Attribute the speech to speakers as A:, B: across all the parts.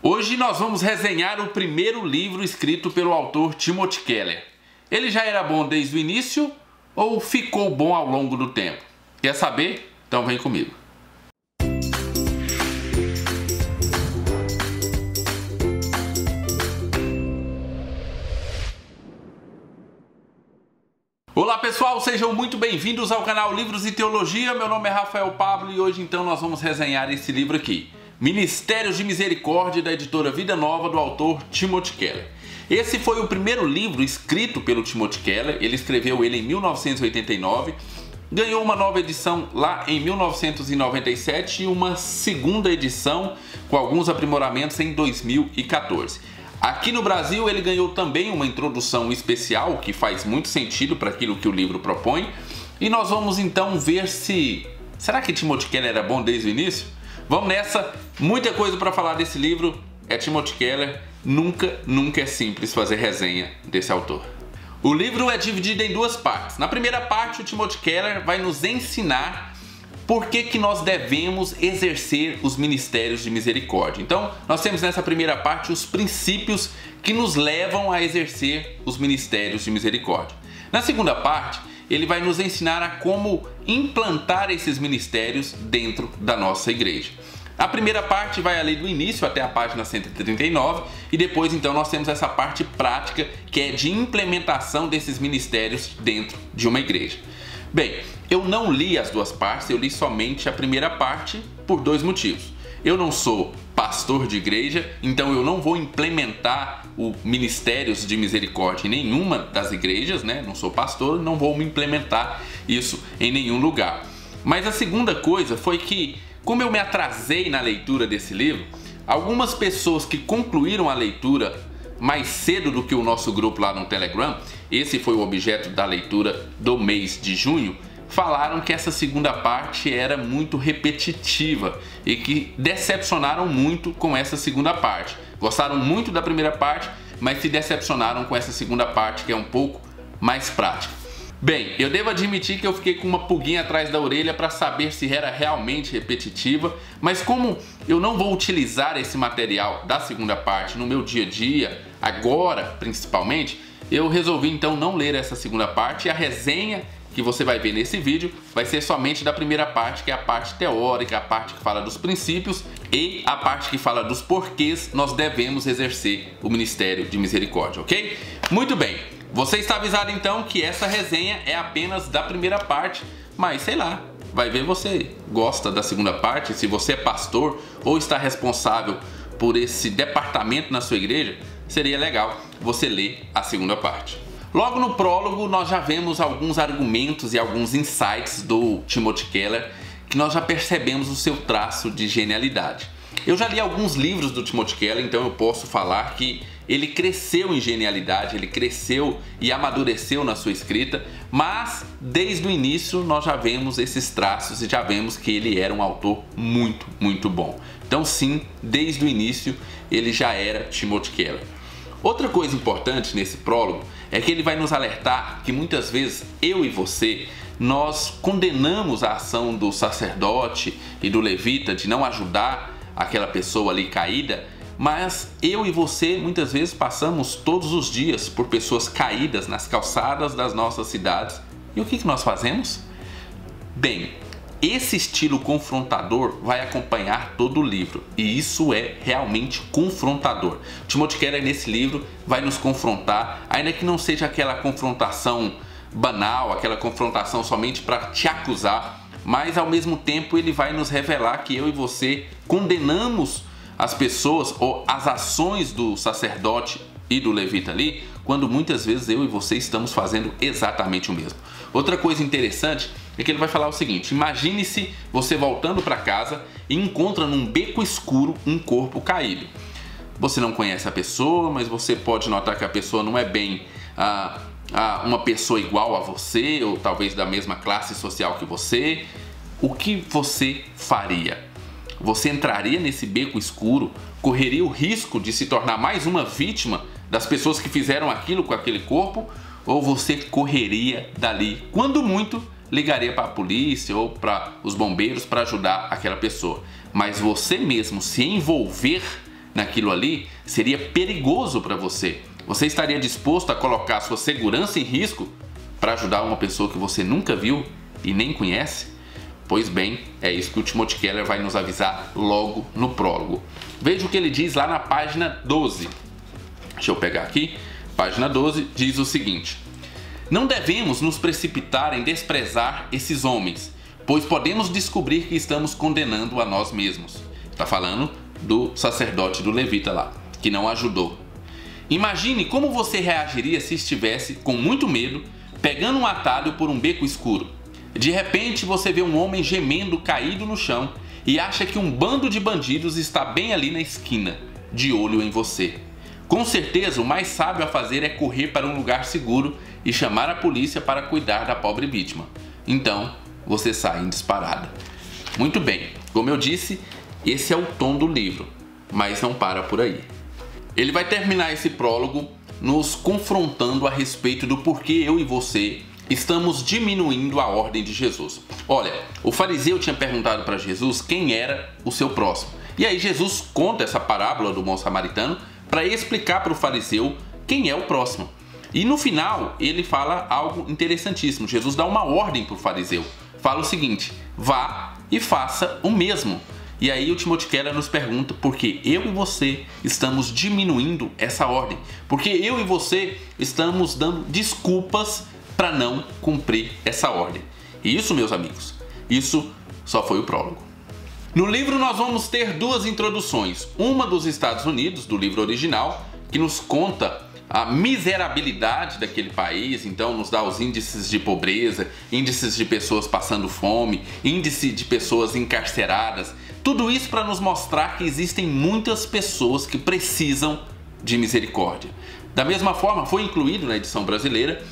A: Hoje nós vamos resenhar o primeiro livro escrito pelo autor Timothy Keller. Ele já era bom desde o início ou ficou bom ao longo do tempo? Quer saber? Então vem comigo. Olá pessoal, sejam muito bem-vindos ao canal Livros e Teologia. Meu nome é Rafael Pablo e hoje então nós vamos resenhar esse livro aqui, Ministérios de Misericórdia, da editora Vida Nova, do autor Timothy Keller. Esse foi o primeiro livro escrito pelo Timothy Keller, ele escreveu ele em 1989, ganhou uma nova edição lá em 1997 e uma segunda edição com alguns aprimoramentos em 2014. Aqui no Brasil ele ganhou também uma introdução especial que faz muito sentido para aquilo que o livro propõe. E nós vamos então ver se... será que Timothy Keller era bom desde o início? Vamos nessa, muita coisa para falar desse livro, é Timothy Keller, nunca é simples fazer resenha desse autor. O livro é dividido em duas partes. Na primeira parte o Timothy Keller vai nos ensinar por que nós devemos exercer os ministérios de misericórdia. Então, nós temos nessa primeira parte os princípios que nos levam a exercer os ministérios de misericórdia. Na segunda parte, ele vai nos ensinar a como implantar esses ministérios dentro da nossa igreja. A primeira parte vai ali do início até a página 139 e depois então nós temos essa parte prática que é de implementação desses ministérios dentro de uma igreja. Bem, eu não li as duas partes, eu li somente a primeira parte por dois motivos. Eu não sou pastor de igreja, então eu não vou implementar o ministérios de misericórdia em nenhuma das igrejas, né? Não sou pastor, não vou me implementar isso em nenhum lugar. Mas a segunda coisa foi que, como eu me atrasei na leitura desse livro, algumas pessoas que concluíram a leitura mais cedo do que o nosso grupo lá no Telegram, esse foi o objeto da leitura do mês de junho, falaram que essa segunda parte era muito repetitiva e que decepcionaram muito com essa segunda parte. Gostaram muito da primeira parte, mas se decepcionaram com essa segunda parte que é um pouco mais prática. Bem, eu devo admitir que eu fiquei com uma pulguinha atrás da orelha para saber se era realmente repetitiva, mas como eu não vou utilizar esse material da segunda parte no meu dia a dia, agora principalmente, eu resolvi então não ler essa segunda parte e a resenha que você vai ver nesse vídeo vai ser somente da primeira parte, que é a parte teórica, a parte que fala dos princípios e a parte que fala dos porquês nós devemos exercer o ministério de misericórdia, ok? Muito bem, você está avisado então que essa resenha é apenas da primeira parte, mas sei lá, vai ver você gosta da segunda parte, se você é pastor ou está responsável por esse departamento na sua igreja, seria legal você ler a segunda parte. Logo no prólogo nós já vemos alguns argumentos e alguns insights do Timothy Keller que nós já percebemos o seu traço de genialidade. Eu já li alguns livros do Timothy Keller, então eu posso falar que ele cresceu em genialidade, ele cresceu e amadureceu na sua escrita, mas desde o início nós já vemos esses traços e já vemos que ele era um autor muito bom. Então sim, desde o início ele já era Timothy Keller. Outra coisa importante nesse prólogo é que ele vai nos alertar que muitas vezes eu e você, nós condenamos a ação do sacerdote e do levita de não ajudar aquela pessoa ali caída, mas eu e você muitas vezes passamos todos os dias por pessoas caídas nas calçadas das nossas cidades. E o que nós fazemos? Bem, esse estilo confrontador vai acompanhar todo o livro e isso é realmente confrontador. Timothy Keller nesse livro vai nos confrontar, ainda que não seja aquela confrontação banal, aquela confrontação somente para te acusar, mas ao mesmo tempo ele vai nos revelar que eu e você condenamos as pessoas ou as ações do sacerdote e do levita ali, quando muitas vezes eu e você estamos fazendo exatamente o mesmo. Outra coisa interessante é que ele vai falar o seguinte: imagine-se você voltando para casa e encontra num beco escuro um corpo caído. Você não conhece a pessoa, mas você pode notar que a pessoa não é bem uma pessoa igual a você, ou talvez da mesma classe social que você. O que você faria? Você entraria nesse beco escuro, correria o risco de se tornar mais uma vítima das pessoas que fizeram aquilo com aquele corpo, ou você correria dali, quando muito, ligaria para a polícia ou para os bombeiros para ajudar aquela pessoa. Mas você mesmo se envolver naquilo ali, seria perigoso para você. Você estaria disposto a colocar sua segurança em risco para ajudar uma pessoa que você nunca viu e nem conhece? Pois bem, é isso que o Timothy Keller vai nos avisar logo no prólogo. Veja o que ele diz lá na página 12. Deixa eu pegar aqui. Página 12 diz o seguinte: não devemos nos precipitar em desprezar esses homens, pois podemos descobrir que estamos condenando a nós mesmos. Está falando do sacerdote do levita lá, que não ajudou. Imagine como você reagiria se estivesse com muito medo, pegando um atalho por um beco escuro. De repente você vê um homem gemendo caído no chão e acha que um bando de bandidos está bem ali na esquina, de olho em você. Com certeza o mais sábio a fazer é correr para um lugar seguro e chamar a polícia para cuidar da pobre vítima. Então você sai em disparada. Muito bem, como eu disse, esse é o tom do livro, mas não para por aí. Ele vai terminar esse prólogo nos confrontando a respeito do porquê eu e você estamos diminuindo a ordem de Jesus. Olha, o fariseu tinha perguntado para Jesus quem era o seu próximo. E aí Jesus conta essa parábola do bom samaritano para explicar para o fariseu quem é o próximo. E no final ele fala algo interessantíssimo. Jesus dá uma ordem para o fariseu. Fala o seguinte: vá e faça o mesmo. E aí o Timothy Keller nos pergunta por que eu e você estamos diminuindo essa ordem. Porque eu e você estamos dando desculpas para não cumprir essa ordem. E isso, meus amigos, isso só foi o prólogo. No livro nós vamos ter duas introduções. Uma dos Estados Unidos, do livro original, que nos conta a miserabilidade daquele país, então nos dá os índices de pobreza, índices de pessoas passando fome, índice de pessoas encarceradas. Tudo isso para nos mostrar que existem muitas pessoas que precisam de misericórdia. Da mesma forma, foi incluído na edição brasileira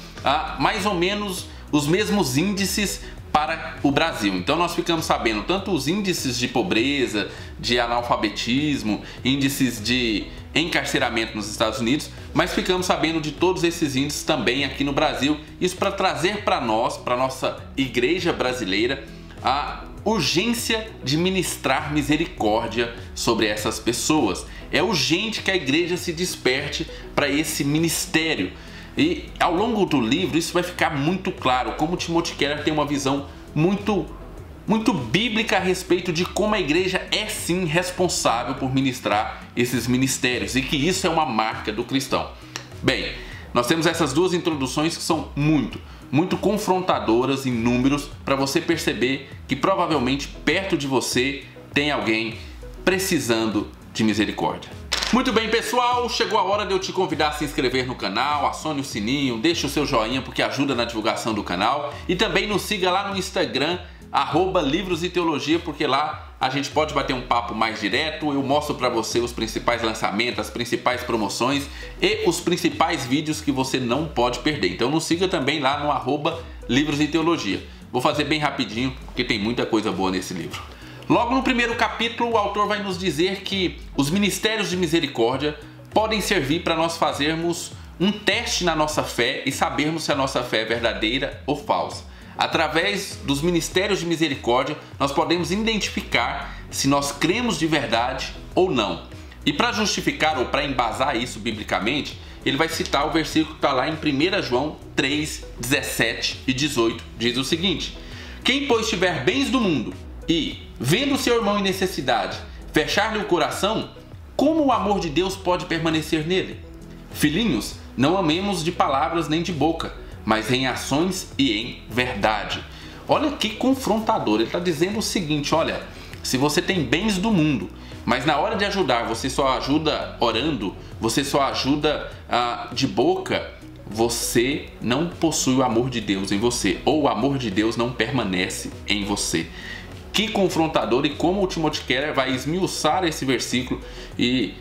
A: mais ou menos os mesmos índices para o Brasil. Então nós ficamos sabendo tanto os índices de pobreza, de analfabetismo, índices de encarceramento nos Estados Unidos, mas ficamos sabendo de todos esses índices também aqui no Brasil. Isso para trazer para nós, para a nossa igreja brasileira, a urgência de ministrar misericórdia sobre essas pessoas. É urgente que a igreja se desperte para esse ministério. E ao longo do livro isso vai ficar muito claro, como Timothy Keller tem uma visão muito bíblica a respeito de como a igreja é sim responsável por ministrar esses ministérios e que isso é uma marca do cristão. Bem, nós temos essas duas introduções que são muito confrontadoras em números para você perceber que provavelmente perto de você tem alguém precisando de misericórdia. Muito bem, pessoal, chegou a hora de eu te convidar a se inscrever no canal, acione o sininho, deixe o seu joinha porque ajuda na divulgação do canal e também nos siga lá no Instagram, @livros e teologia, porque lá a gente pode bater um papo mais direto, eu mostro para você os principais lançamentos, as principais promoções e os principais vídeos que você não pode perder. Então nos siga também lá no @livros e teologia. Vou fazer bem rapidinho porque tem muita coisa boa nesse livro. Logo no primeiro capítulo, o autor vai nos dizer que os ministérios de misericórdia podem servir para nós fazermos um teste na nossa fé e sabermos se a nossa fé é verdadeira ou falsa. Através dos ministérios de misericórdia, nós podemos identificar se nós cremos de verdade ou não. E para justificar ou para embasar isso biblicamente, ele vai citar o versículo que está lá em 1 João 3, 17 e 18. Diz o seguinte: quem pois tiver bens do mundo e, vendo seu irmão em necessidade, fechar-lhe o coração, como o amor de Deus pode permanecer nele? Filhinhos, não amemos de palavras nem de boca, mas em ações e em verdade. Olha que confrontador, ele está dizendo o seguinte: olha, se você tem bens do mundo, mas na hora de ajudar você só ajuda orando, você só ajuda de boca, você não possui o amor de Deus em você, ou o amor de Deus não permanece em você. Que confrontador, e como o Timothy Keller vai esmiuçar esse versículo e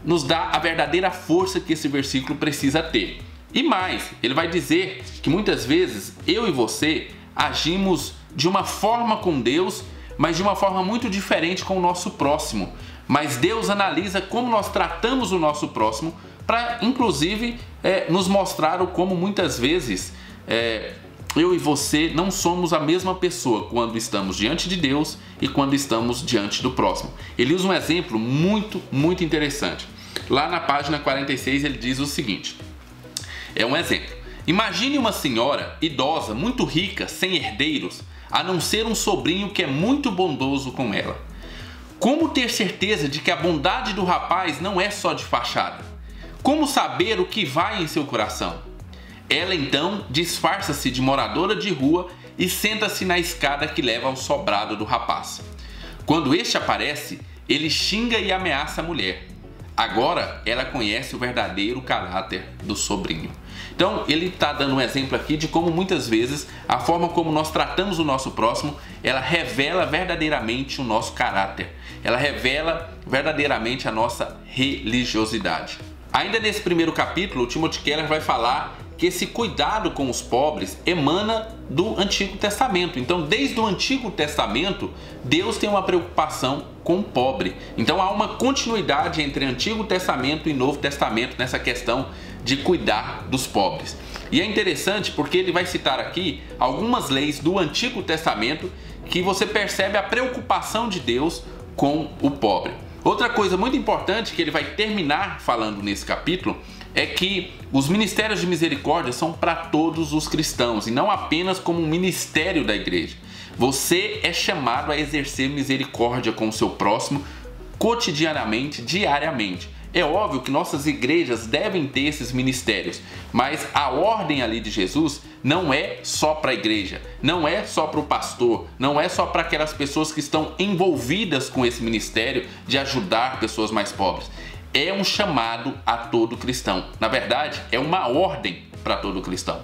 A: nos dá a verdadeira força que esse versículo precisa ter. E mais, ele vai dizer que muitas vezes eu e você agimos de uma forma com Deus, mas de uma forma muito diferente com o nosso próximo. Mas Deus analisa como nós tratamos o nosso próximo para, inclusive, nos mostrar o como muitas vezes eu e você não somos a mesma pessoa quando estamos diante de Deus e quando estamos diante do próximo. Ele usa um exemplo muito interessante. Lá na página 46 ele diz o seguinte, é um exemplo. Imagine uma senhora idosa, muito rica, sem herdeiros, a não ser um sobrinho que é muito bondoso com ela. Como ter certeza de que a bondade do rapaz não é só de fachada? Como saber o que vai em seu coração? Ela então disfarça-se de moradora de rua e senta-se na escada que leva ao sobrado do rapaz. Quando este aparece, ele xinga e ameaça a mulher. Agora ela conhece o verdadeiro caráter do sobrinho. Então ele está dando um exemplo aqui de como muitas vezes a forma como nós tratamos o nosso próximo, ela revela verdadeiramente o nosso caráter. Ela revela verdadeiramente a nossa religiosidade. Ainda nesse primeiro capítulo, o Timothy Keller vai falar que esse cuidado com os pobres emana do Antigo Testamento. Então, desde o Antigo Testamento, Deus tem uma preocupação com o pobre. Então, há uma continuidade entre Antigo Testamento e Novo Testamento nessa questão de cuidar dos pobres. E é interessante porque ele vai citar aqui algumas leis do Antigo Testamento que você percebe a preocupação de Deus com o pobre. Outra coisa muito importante que ele vai terminar falando nesse capítulo é que os ministérios de misericórdia são para todos os cristãos e não apenas como um ministério da igreja. Você é chamado a exercer misericórdia com o seu próximo cotidianamente, diariamente. É óbvio que nossas igrejas devem ter esses ministérios, mas a ordem ali de Jesus não é só para a igreja, não é só para o pastor, não é só para aquelas pessoas que estão envolvidas com esse ministério de ajudar pessoas mais pobres. É um chamado a todo cristão. Na verdade, é uma ordem para todo cristão.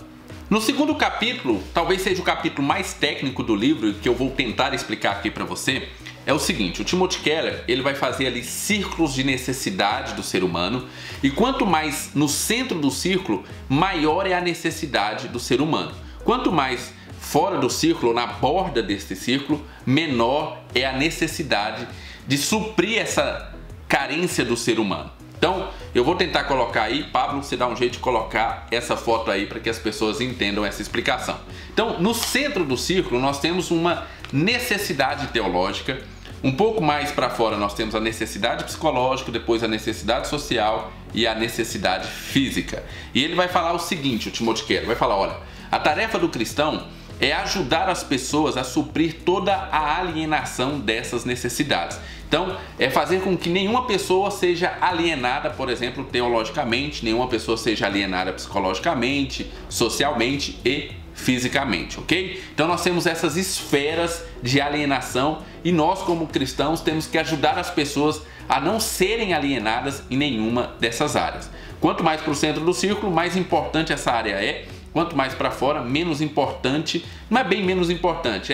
A: No segundo capítulo, talvez seja o capítulo mais técnico do livro, que eu vou tentar explicar aqui para você, é o seguinte: o Timothy Keller ele vai fazer ali círculos de necessidade do ser humano, e quanto mais no centro do círculo, maior é a necessidade do ser humano. Quanto mais fora do círculo, na borda desse círculo, menor é a necessidade de suprir essa carência do ser humano. Então, eu vou tentar colocar aí, Pablo, você dá um jeito de colocar essa foto aí para que as pessoas entendam essa explicação. Então, no centro do círculo, nós temos uma necessidade teológica. Um pouco mais para fora nós temos a necessidade psicológica, depois a necessidade social e a necessidade física. E ele vai falar o seguinte, o Timothy Keller vai falar, olha, a tarefa do cristão é ajudar as pessoas a suprir toda a alienação dessas necessidades. Então, é fazer com que nenhuma pessoa seja alienada, por exemplo, teologicamente, nenhuma pessoa seja alienada psicologicamente, socialmente e fisicamente, ok? Então nós temos essas esferas de alienação e nós como cristãos temos que ajudar as pessoas a não serem alienadas em nenhuma dessas áreas. Quanto mais para o centro do círculo, mais importante essa área é. Quanto mais para fora, menos importante. Não é bem menos importante,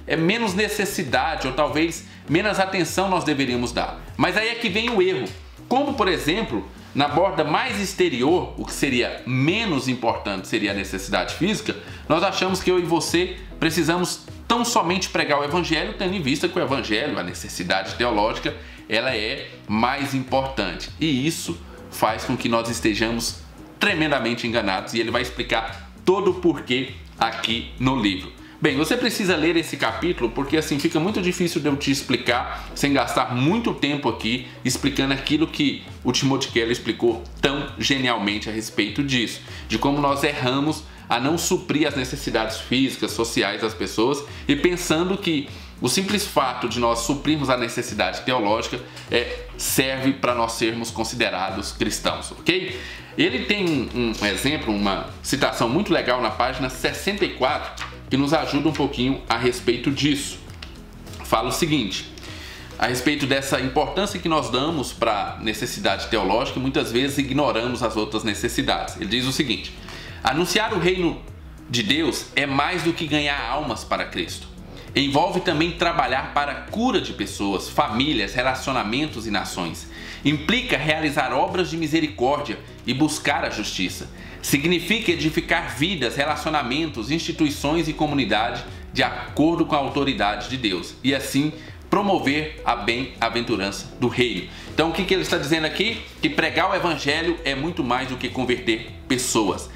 A: é menos necessidade ou talvez menos atenção nós deveríamos dar. Mas aí é que vem o erro. Como, por exemplo, na borda mais exterior, o que seria menos importante seria a necessidade física, nós achamos que eu e você precisamos tão somente pregar o evangelho, tendo em vista que o evangelho, a necessidade teológica, ela é mais importante. E isso faz com que nós estejamos tremendamente enganados, e ele vai explicar todo o porquê aqui no livro. Bem, você precisa ler esse capítulo porque assim fica muito difícil de eu te explicar sem gastar muito tempo aqui explicando aquilo que o Timothy Keller explicou tão genialmente a respeito disso, de como nós erramos a não suprir as necessidades físicas, sociais das pessoas e pensando que o simples fato de nós suprirmos a necessidade teológica serve para nós sermos considerados cristãos, ok? Ele tem um exemplo, uma citação muito legal na página 64 que nos ajuda um pouquinho a respeito disso. Fala o seguinte, a respeito dessa importância que nós damos para a necessidade teológica e muitas vezes ignoramos as outras necessidades. Ele diz o seguinte: anunciar o reino de Deus é mais do que ganhar almas para Cristo. Envolve também trabalhar para a cura de pessoas, famílias, relacionamentos e nações. Implica realizar obras de misericórdia e buscar a justiça. Significa edificar vidas, relacionamentos, instituições e comunidade de acordo com a autoridade de Deus e assim promover a bem-aventurança do reino. Então o que ele está dizendo aqui? Que pregar o evangelho é muito mais do que converter pessoas.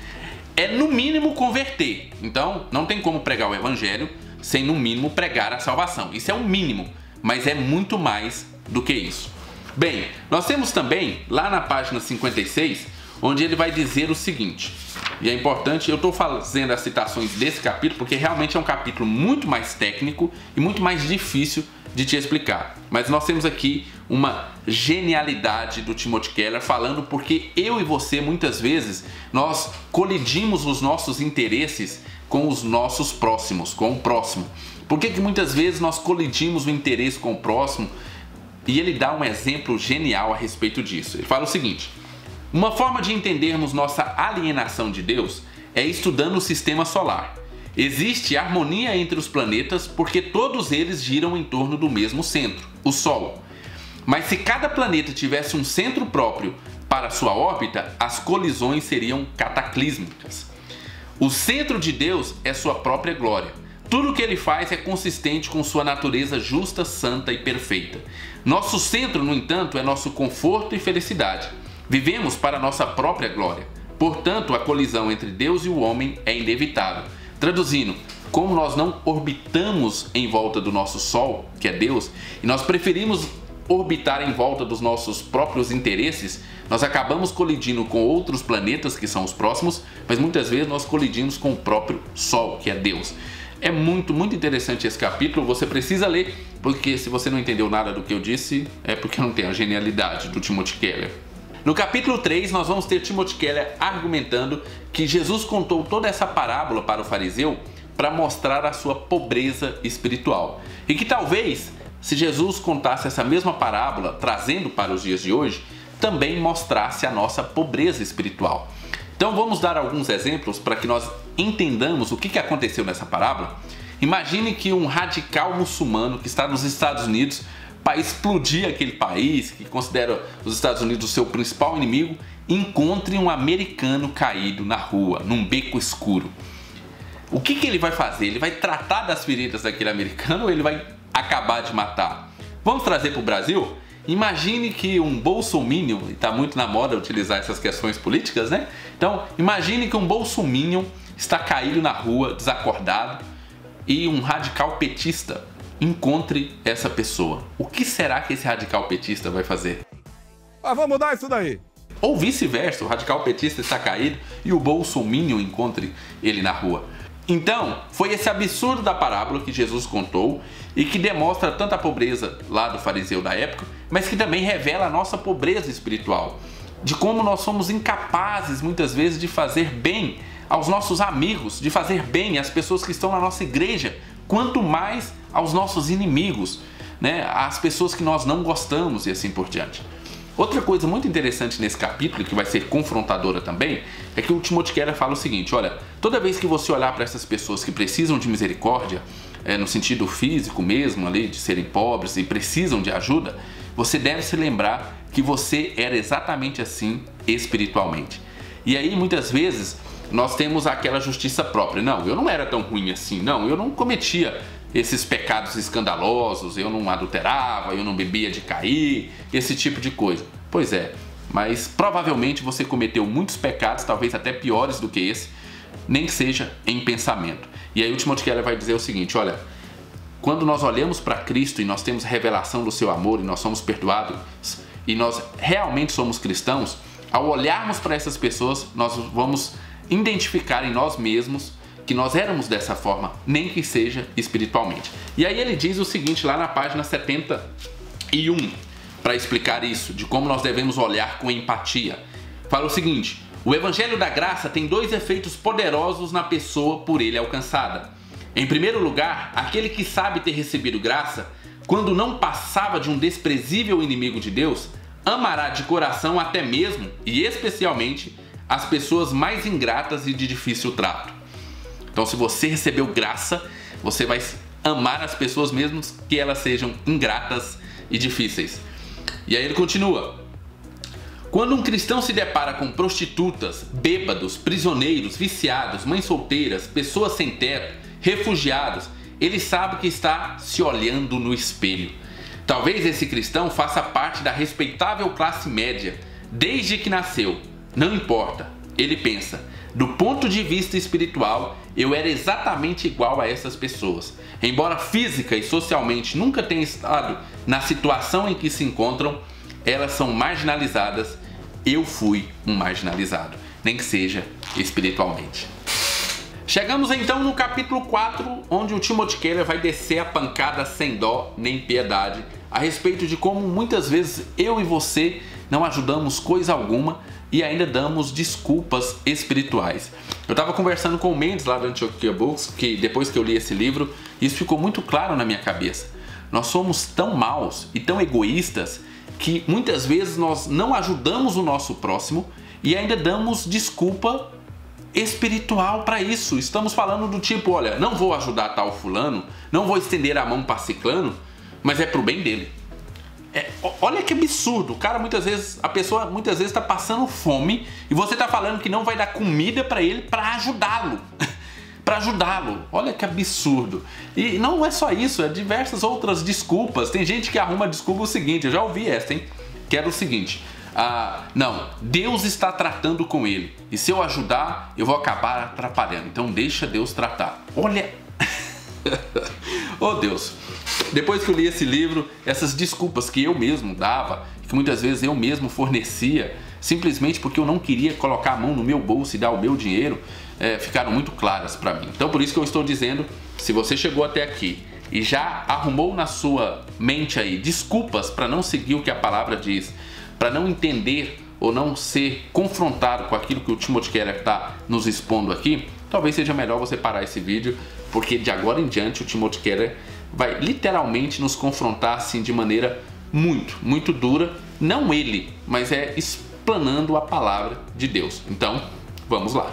A: é no mínimo converter. Então não tem como pregar o evangelho sem no mínimo pregar a salvação. Isso é o mínimo, mas é muito mais do que isso. Bem, nós temos também lá na página 56, onde ele vai dizer o seguinte, e é importante, eu estou fazendo as citações desse capítulo porque realmente é um capítulo muito mais técnico e muito mais difícil de te explicar. Mas nós temos aqui uma genialidade do Timothy Keller falando porque eu e você muitas vezes nós colidimos os nossos interesses com os nossos próximos, com o próximo. Por que muitas vezes nós colidimos o interesse com o próximo? E ele dá um exemplo genial a respeito disso. Ele fala o seguinte: uma forma de entendermos nossa alienação de Deus é estudando o sistema solar. Existe harmonia entre os planetas porque todos eles giram em torno do mesmo centro, o Sol. Mas se cada planeta tivesse um centro próprio para sua órbita, as colisões seriam cataclísmicas. O centro de Deus é sua própria glória. Tudo o que ele faz é consistente com sua natureza justa, santa e perfeita. Nosso centro, no entanto, é nosso conforto e felicidade. Vivemos para nossa própria glória. Portanto, a colisão entre Deus e o homem é inevitável. Traduzindo, como nós não orbitamos em volta do nosso Sol, que é Deus, e nós preferimos orbitar em volta dos nossos próprios interesses, nós acabamos colidindo com outros planetas que são os próximos, mas muitas vezes nós colidimos com o próprio Sol, que é Deus. É muito interessante esse capítulo, você precisa ler, porque se você não entendeu nada do que eu disse, é porque não tem a genialidade do Timothy Keller. No capítulo 3, nós vamos ter Timothy Keller argumentando que Jesus contou toda essa parábola para o fariseu para mostrar a sua pobreza espiritual. E que talvez, se Jesus contasse essa mesma parábola, trazendo para os dias de hoje, também mostrasse a nossa pobreza espiritual. Então vamos dar alguns exemplos para que nós entendamos o que aconteceu nessa parábola. Imagine que um radical muçulmano que está nos Estados Unidos, para explodir aquele país, que considera os Estados Unidos o seu principal inimigo, encontre um americano caído na rua, num beco escuro. O que ele vai fazer? Ele vai tratar das feridas daquele americano ou ele vai acabar de matar? Vamos trazer para o Brasil? Imagine que um bolsominion, e está muito na moda utilizar essas questões políticas, né? Então, imagine que um bolsominion está caído na rua, desacordado, e um radical petista encontre essa pessoa. O que será que esse radical petista vai fazer?
B: Vamos mudar isso daí.
A: Ou vice-versa, o radical petista está caído e o bolsominion encontre ele na rua. Então, foi esse absurdo da parábola que Jesus contou e que demonstra tanto a pobreza lá do fariseu da época, mas que também revela a nossa pobreza espiritual, de como nós somos incapazes muitas vezes de fazer bem aos nossos amigos, de fazer bem às pessoas que estão na nossa igreja, quanto mais aos nossos inimigos, né? Às pessoas que nós não gostamos e assim por diante. Outra coisa muito interessante nesse capítulo, que vai ser confrontadora também, é que o Timothy Keller fala o seguinte: olha, toda vez que você olhar para essas pessoas que precisam de misericórdia, no sentido físico mesmo, ali, de serem pobres e precisam de ajuda, você deve se lembrar que você era exatamente assim espiritualmente. E aí, muitas vezes, nós temos aquela justiça própria. Não, eu não era tão ruim assim, não, eu não cometia esses pecados escandalosos, eu não adulterava, eu não bebia de cair, esse tipo de coisa. Pois é, mas provavelmente você cometeu muitos pecados, talvez até piores do que esse, nem que seja em pensamento. E aí o Timothy Keller vai dizer o seguinte: olha, quando nós olhamos para Cristo e nós temos revelação do seu amor e nós somos perdoados e nós realmente somos cristãos, ao olharmos para essas pessoas, nós vamos identificar em nós mesmos que nós éramos dessa forma, nem que seja espiritualmente. E aí ele diz o seguinte lá na página 71, para explicar isso, de como nós devemos olhar com empatia. Fala o seguinte: o Evangelho da Graça tem dois efeitos poderosos na pessoa por ele alcançada. Em primeiro lugar, aquele que sabe ter recebido graça, quando não passava de um desprezível inimigo de Deus, amará de coração até mesmo, e especialmente, as pessoas mais ingratas e de difícil trato. Então, se você recebeu graça, você vai amar as pessoas mesmo que elas sejam ingratas e difíceis. E aí ele continua: quando um cristão se depara com prostitutas, bêbados, prisioneiros, viciados, mães solteiras, pessoas sem teto, refugiados, ele sabe que está se olhando no espelho. Talvez esse cristão faça parte da respeitável classe média desde que nasceu. Não importa, ele pensa: do ponto de vista espiritual, eu era exatamente igual a essas pessoas. Embora física e socialmente nunca tenha estado na situação em que se encontram, elas são marginalizadas. Eu fui um marginalizado, nem que seja espiritualmente. Chegamos então no capítulo 4, onde o Timothy Keller vai descer a pancada sem dó nem piedade a respeito de como muitas vezes eu e você não ajudamos coisa alguma e ainda damos desculpas espirituais. Eu estava conversando com o Mendes lá da Antioquia Books, que depois que eu li esse livro, isso ficou muito claro na minha cabeça. Nós somos tão maus e tão egoístas que muitas vezes nós não ajudamos o nosso próximo e ainda damos desculpa espiritual para isso. Estamos falando do tipo: olha, não vou ajudar tal fulano, não vou estender a mão para ciclano, mas é pro bem dele. Olha que absurdo. O cara a pessoa muitas vezes está passando fome e você está falando que não vai dar comida para ele para ajudá-lo. Para ajudá-lo. Olha que absurdo. E não é só isso, é diversas outras desculpas. Tem gente que arruma desculpa o seguinte, eu já ouvi essa, hein? Que era o seguinte: não, Deus está tratando com ele e se eu ajudar, eu vou acabar atrapalhando. Então deixa Deus tratar. Olha, oh Deus. Depois que eu li esse livro, essas desculpas que eu mesmo dava, que muitas vezes eu mesmo fornecia, simplesmente porque eu não queria colocar a mão no meu bolso e dar o meu dinheiro, ficaram muito claras para mim. Então por isso que eu estou dizendo, se você chegou até aqui e já arrumou na sua mente aí desculpas para não seguir o que a palavra diz, para não entender ou não ser confrontado com aquilo que o Timothy Keller está nos expondo aqui, talvez seja melhor você parar esse vídeo, porque de agora em diante o Timothy Keller vai literalmente nos confrontar assim de maneira muito dura, não ele, mas explanando a palavra de Deus. Então, vamos lá.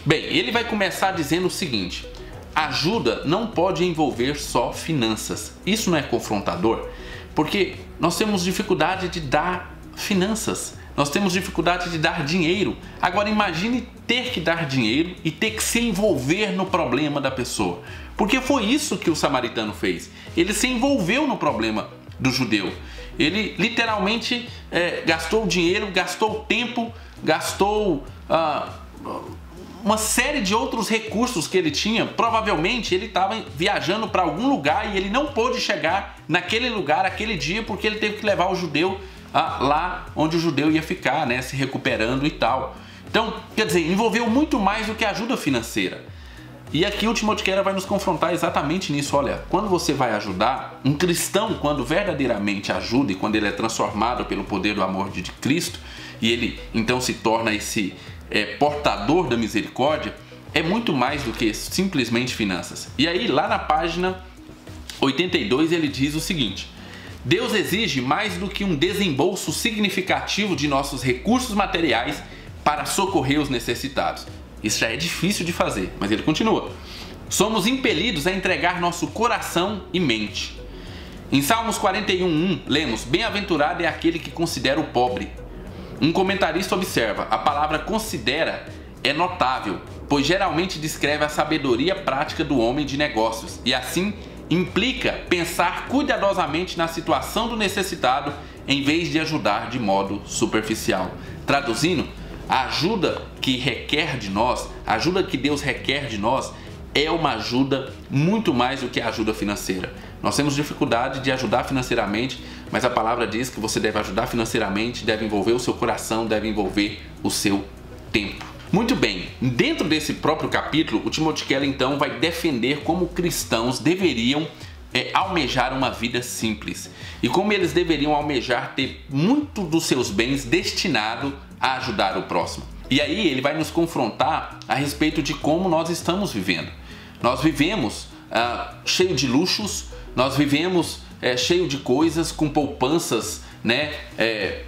A: Bem, ele vai começar dizendo o seguinte: ajuda não pode envolver só finanças. Isso não é confrontador? Porque nós temos dificuldade de dar finanças, nós temos dificuldade de dar dinheiro. Agora imagine ter que dar dinheiro e ter que se envolver no problema da pessoa. Porque foi isso que o samaritano fez. Ele se envolveu no problema do judeu. Ele literalmente gastou dinheiro, gastou tempo, gastou uma série de outros recursos que ele tinha. Provavelmente ele estava viajando para algum lugar e ele não pôde chegar naquele lugar, aquele dia, porque ele teve que levar o judeu lá onde o judeu ia ficar, né, se recuperando e tal. Então, quer dizer, envolveu muito mais do que ajuda financeira. E aqui o Timothy Keller vai nos confrontar exatamente nisso. Olha, quando você vai ajudar, um cristão, quando verdadeiramente ajuda e quando ele é transformado pelo poder do amor de Cristo, e ele então se torna esse portador da misericórdia, é muito mais do que simplesmente finanças. E aí lá na página 82 ele diz o seguinte: Deus exige mais do que um desembolso significativo de nossos recursos materiais para socorrer os necessitados. Isso já é difícil de fazer, mas ele continua: somos impelidos a entregar nosso coração e mente. Em Salmos 41:1 lemos: bem-aventurado é aquele que considera o pobre. Um comentarista observa: a palavra considera é notável, pois geralmente descreve a sabedoria prática do homem de negócios e assim implica pensar cuidadosamente na situação do necessitado em vez de ajudar de modo superficial. Traduzindo, a ajuda que requer de nós, a ajuda que Deus requer de nós, é uma ajuda muito mais do que a ajuda financeira. Nós temos dificuldade de ajudar financeiramente, mas a palavra diz que você deve ajudar financeiramente, deve envolver o seu coração, deve envolver o seu tempo. Muito bem, dentro desse próprio capítulo, o Timothy Keller então vai defender como cristãos deveriam almejar uma vida simples e como eles deveriam almejar ter muito dos seus bens destinado a ajudar o próximo. E aí ele vai nos confrontar a respeito de como nós estamos vivendo. Nós vivemos cheio de luxos, nós vivemos cheio de coisas, com poupanças, né,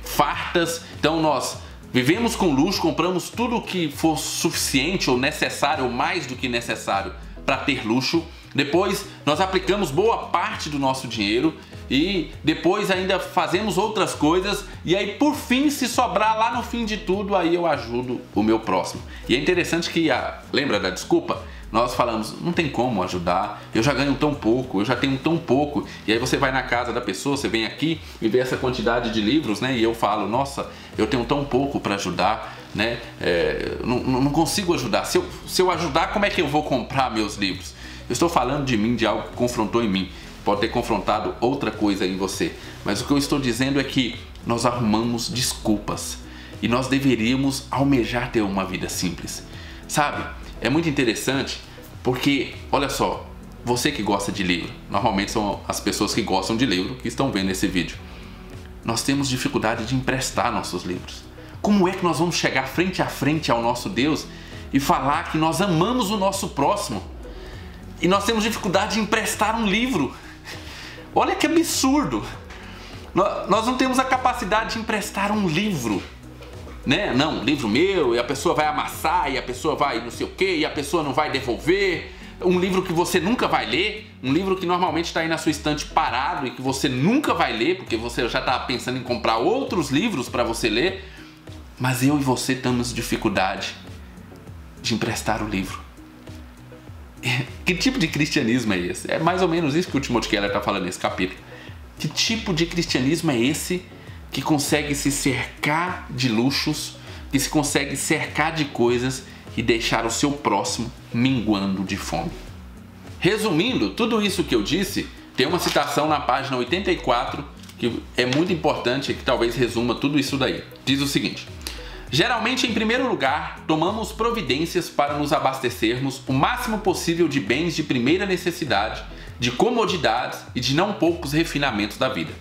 A: fartas. Então nós vivemos com luxo, compramos tudo que for suficiente ou necessário ou mais do que necessário para ter luxo. Depois nós aplicamos boa parte do nosso dinheiro e depois ainda fazemos outras coisas e aí por fim, se sobrar lá no fim de tudo, aí eu ajudo o meu próximo. E é interessante que, lembra da desculpa? Nós falamos, não tem como ajudar, eu já ganho tão pouco, eu já tenho tão pouco. E aí você vai na casa da pessoa, você vem aqui e vê essa quantidade de livros, né? E eu falo, nossa, eu tenho tão pouco para ajudar. né? Não consigo ajudar. Se eu ajudar, como é que eu vou comprar meus livros? Eu estou falando de mim, de algo que confrontou em mim. Pode ter confrontado outra coisa em você. Mas o que eu estou dizendo é que nós arrumamos desculpas. E nós deveríamos almejar ter uma vida simples. Sabe? É muito interessante porque, olha só, você que gosta de livro, normalmente são as pessoas que gostam de livro que estão vendo esse vídeo. Nós temos dificuldade de emprestar nossos livros. Como é que nós vamos chegar frente a frente ao nosso Deus e falar que nós amamos o nosso próximo? E nós temos dificuldade de emprestar um livro. Olha que absurdo. Nós não temos a capacidade de emprestar um livro, né? Não, um livro meu, e a pessoa vai amassar, e a pessoa vai não sei o quê, e a pessoa não vai devolver. Um livro que você nunca vai ler, um livro que normalmente está aí na sua estante parado e que você nunca vai ler, porque você já está pensando em comprar outros livros para você ler. Mas eu e você temos dificuldade de emprestar o livro. Que tipo de cristianismo é esse? É mais ou menos isso que o Timothy Keller está falando nesse capítulo. Que tipo de cristianismo é esse que consegue se cercar de luxos, que se consegue cercar de coisas e deixar o seu próximo minguando de fome? Resumindo, tudo isso que eu disse, tem uma citação na página 84 que é muito importante e que talvez resuma tudo isso daí. Diz o seguinte: geralmente, em primeiro lugar, tomamos providências para nos abastecermos o máximo possível de bens de primeira necessidade, de comodidades e de não poucos refinamentos da vida.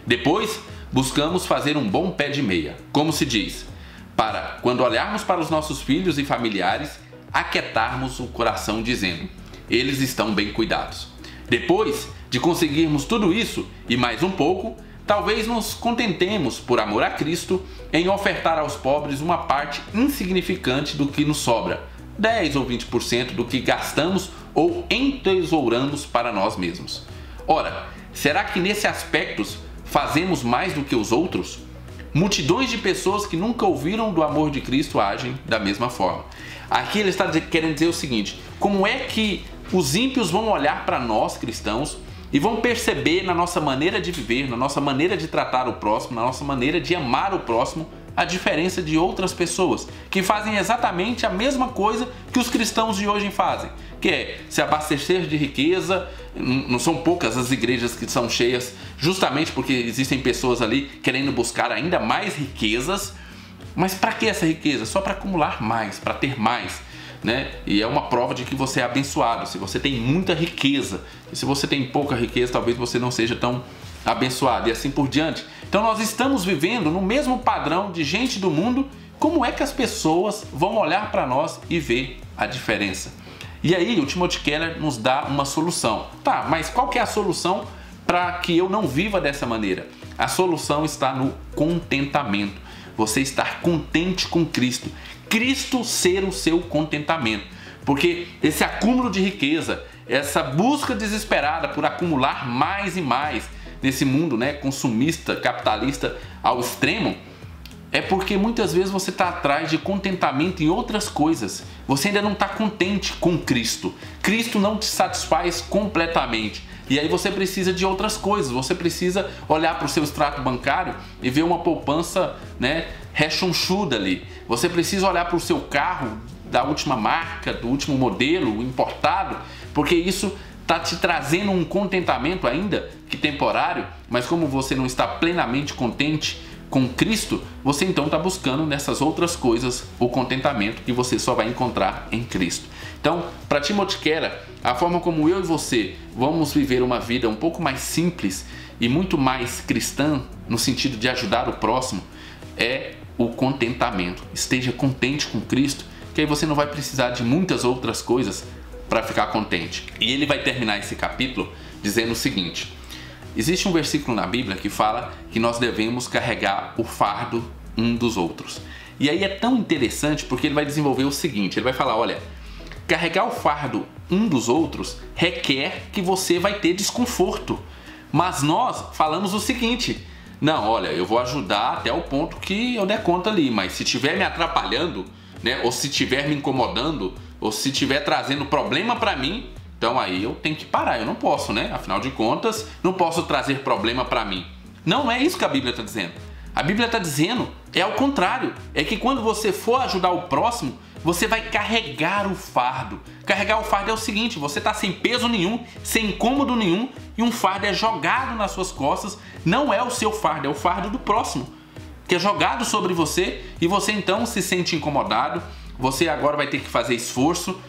A: Depois, buscamos fazer um bom pé de meia, como se diz, para, quando olharmos para os nossos filhos e familiares, aquietarmos o coração dizendo: eles estão bem cuidados. Depois de conseguirmos tudo isso e mais um pouco, talvez nos contentemos, por amor a Cristo, em ofertar aos pobres uma parte insignificante do que nos sobra, 10 ou 20% do que gastamos ou entesouramos para nós mesmos. Ora, será que nesse aspecto fazemos mais do que os outros? Multidões de pessoas que nunca ouviram do amor de Cristo agem da mesma forma. Aqui ele está querendo dizer o seguinte: como é que os ímpios vão olhar para nós cristãos e vão perceber na nossa maneira de viver, na nossa maneira de tratar o próximo, na nossa maneira de amar o próximo, a diferença de outras pessoas que fazem exatamente a mesma coisa que os cristãos de hoje fazem, que é se abastecer de riqueza. Não são poucas as igrejas que são cheias justamente porque existem pessoas ali querendo buscar ainda mais riquezas. Mas para que essa riqueza? Só para acumular mais, para ter mais, né? E é uma prova de que você é abençoado, se você tem muita riqueza. E se você tem pouca riqueza, talvez você não seja tão abençoado, e assim por diante. Então nós estamos vivendo no mesmo padrão de gente do mundo. Como é que as pessoas vão olhar para nós e ver a diferença? E aí o Timothy Keller nos dá uma solução. Tá, mas qual que é a solução para que eu não viva dessa maneira? A solução está no contentamento. Você estar contente com Cristo. Cristo ser o seu contentamento. Porque esse acúmulo de riqueza, essa busca desesperada por acumular mais e mais nesse mundo, né, consumista, capitalista ao extremo, é porque muitas vezes você está atrás de contentamento em outras coisas. Você ainda não está contente com Cristo. Cristo não te satisfaz completamente. E aí você precisa de outras coisas. Você precisa olhar para o seu extrato bancário e ver uma poupança, né, rechonchuda ali. Você precisa olhar para o seu carro da última marca, do último modelo, importado, porque isso está te trazendo um contentamento ainda que temporário, mas como você não está plenamente contente com Cristo, você então está buscando nessas outras coisas o contentamento que você só vai encontrar em Cristo. Então, para Timothy Keller, a forma como eu e você vamos viver uma vida um pouco mais simples e muito mais cristã, no sentido de ajudar o próximo, é o contentamento. Esteja contente com Cristo, que aí você não vai precisar de muitas outras coisas para ficar contente. E ele vai terminar esse capítulo dizendo o seguinte: existe um versículo na Bíblia que fala que nós devemos carregar o fardo um dos outros. E aí é tão interessante porque ele vai desenvolver o seguinte, ele vai falar, olha, carregar o fardo um dos outros requer que você vai ter desconforto. Mas nós falamos o seguinte: não, olha, eu vou ajudar até o ponto que eu der conta ali, mas se estiver me atrapalhando, né, ou se estiver me incomodando, ou se estiver trazendo problema para mim, então aí eu tenho que parar, eu não posso, né? Afinal de contas, não posso trazer problema para mim. Não é isso que a Bíblia está dizendo. A Bíblia está dizendo, é ao contrário, é que quando você for ajudar o próximo, você vai carregar o fardo. Carregar o fardo é o seguinte, você está sem peso nenhum, sem incômodo nenhum, e um fardo é jogado nas suas costas, não é o seu fardo, é o fardo do próximo, que é jogado sobre você, e você então se sente incomodado, você agora vai ter que fazer esforço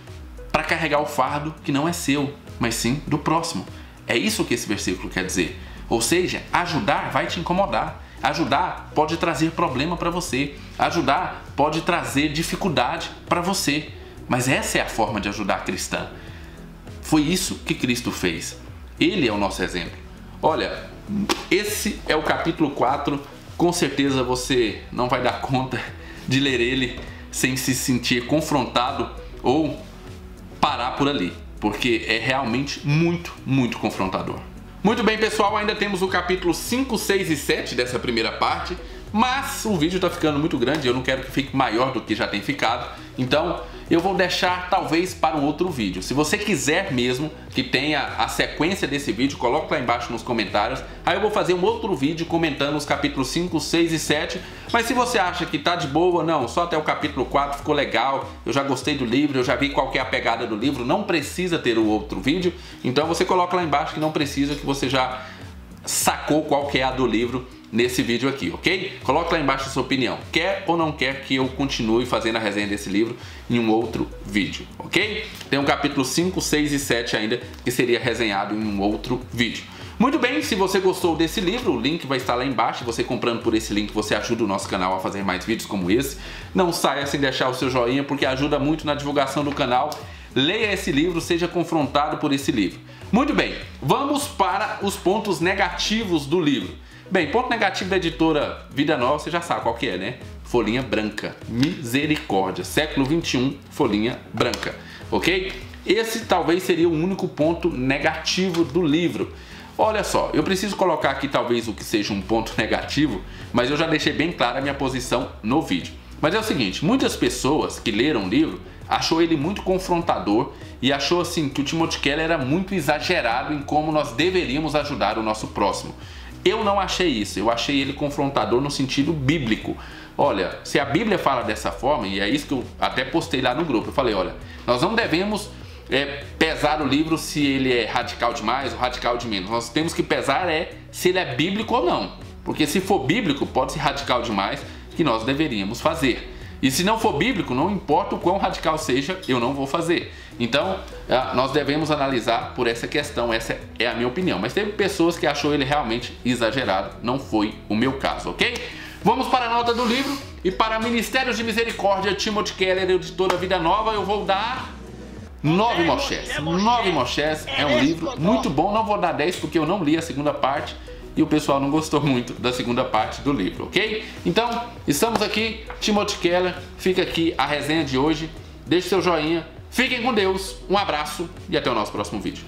A: para carregar o fardo que não é seu, mas sim do próximo. É isso que esse versículo quer dizer. Ou seja, ajudar vai te incomodar. Ajudar pode trazer problema para você. Ajudar pode trazer dificuldade para você. Mas essa é a forma de ajudar cristã. Foi isso que Cristo fez. Ele é o nosso exemplo. Olha, esse é o capítulo 4. Com certeza você não vai dar conta de ler ele sem se sentir confrontado ou parar por ali, porque é realmente muito confrontador. Muito bem, pessoal, ainda temos o capítulo 5, 6 e 7 dessa primeira parte, mas o vídeo está ficando muito grande e eu não quero que fique maior do que já tem ficado, então eu vou deixar talvez para um outro vídeo. Se você quiser mesmo que tenha a sequência desse vídeo, coloque lá embaixo nos comentários, aí eu vou fazer um outro vídeo comentando os capítulos 5, 6 e 7, mas se você acha que tá de boa, não, só até o capítulo 4 ficou legal, eu já gostei do livro, eu já vi qual que é a pegada do livro, não precisa ter o outro vídeo, então você coloca lá embaixo que não precisa, que você já sacou qual que é a do livro nesse vídeo aqui, ok? Coloque lá embaixo a sua opinião. Quer ou não quer que eu continue fazendo a resenha desse livro em um outro vídeo, ok? Tem um capítulo 5, 6 e 7 ainda que seria resenhado em um outro vídeo. Muito bem, se você gostou desse livro, o link vai estar lá embaixo. Você comprando por esse link, você ajuda o nosso canal a fazer mais vídeos como esse. Não saia sem deixar o seu joinha, porque ajuda muito na divulgação do canal. Leia esse livro, seja confrontado por esse livro. Muito bem, vamos para os pontos negativos do livro. Bem, ponto negativo da editora Vida Nova, você já sabe qual que é, né? Folhinha branca, misericórdia, século 21, folhinha branca, ok? Esse talvez seria o único ponto negativo do livro. Olha só, eu preciso colocar aqui talvez o que seja um ponto negativo, mas eu já deixei bem clara a minha posição no vídeo. Mas é o seguinte, muitas pessoas que leram o livro achou ele muito confrontador e achou assim que o Timothy Keller era muito exagerado em como nós deveríamos ajudar o nosso próximo. Eu não achei isso, eu achei ele confrontador no sentido bíblico. Olha, se a Bíblia fala dessa forma, e é isso que eu até postei lá no grupo, eu falei, olha, nós não devemos pesar o livro se ele é radical demais ou radical de menos. Nós temos que pesar se ele é bíblico ou não. Porque se for bíblico, pode ser radical demais, que nós deveríamos fazer. E se não for bíblico, não importa o quão radical seja, eu não vou fazer. Então, nós devemos analisar por essa questão, essa é a minha opinião. Mas teve pessoas que achou ele realmente exagerado, não foi o meu caso, ok? Vamos para a nota do livro e para Ministérios de Misericórdia, Timothy Keller, editora Vida Nova, eu vou dar 9 mochés. 9 mochés, é um livro muito bom, não vou dar 10 porque eu não li a segunda parte. E o pessoal não gostou muito da segunda parte do livro, ok? Então, estamos aqui, Timothy Keller, fica aqui a resenha de hoje. Deixe seu joinha, fiquem com Deus, um abraço e até o nosso próximo vídeo.